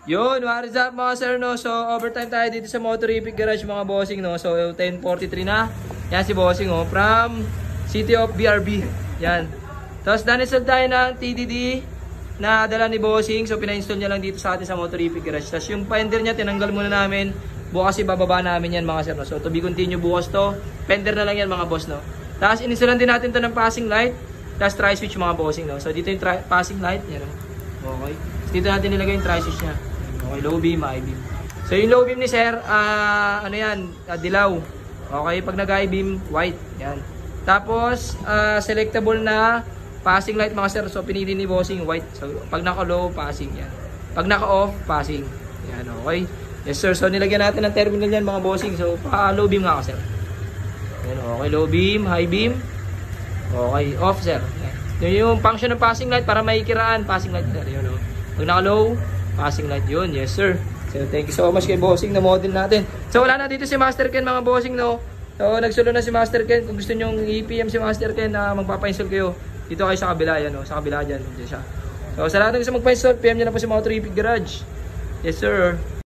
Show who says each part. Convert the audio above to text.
Speaker 1: Yun, what is up mga sir, no? So, overtime tayo dito sa Motorific Garage mga bossing, no? So, 10:43 na. Yan si bossing, oh. From City of BRB. Yan. Tapos, na-install tayo ng TDD na dala ni bossing. So, pina-install niya lang dito sa atin sa Motorific Garage. Tapos, yung fender niya, tinanggal muna namin. Bukas ibababa namin yan mga sir, no? So, to be continue bukas to. Fender na lang yan mga boss, no? Tapos, inistallan din natin to ng passing light. Tapos, tri-switch mga bossing, no? So, dito yung passing light. Yan, no? Okay. Dito natin nilagay yung tri-switch niya. Okay, low beam, high beam. So yung low beam ni sir, ano yan, dilaw. Okay, pag nag-high beam, white. Yan. Tapos, selectable na passing light mga sir. So pinili ni bossing, white. So pag naka-low, passing yan. Pag naka-off, passing. Yan, okay. Yes sir, so nilagyan natin ng terminal yan mga bossing. So low beam nga ka sir. Yan, okay, low beam, high beam. Okay, off sir. Yan. Yung function ng passing light para maikiraan, passing light sir. Yun, pag naka-low, passing light yun, yes sir. So thank you so much kay bossing na model natin. So wala na dito si Master Ken mga bossing, no. So nagsulo na si Master Ken. Kung gusto nyo i-PM si Master Ken na magpapa-install kayo, dito kayo sa kabila yan, no. Sa kabila dyan, dyan siya. So sa lahat ng gusto magpa-install, PM nyo na po si Motorific Garage. Yes sir.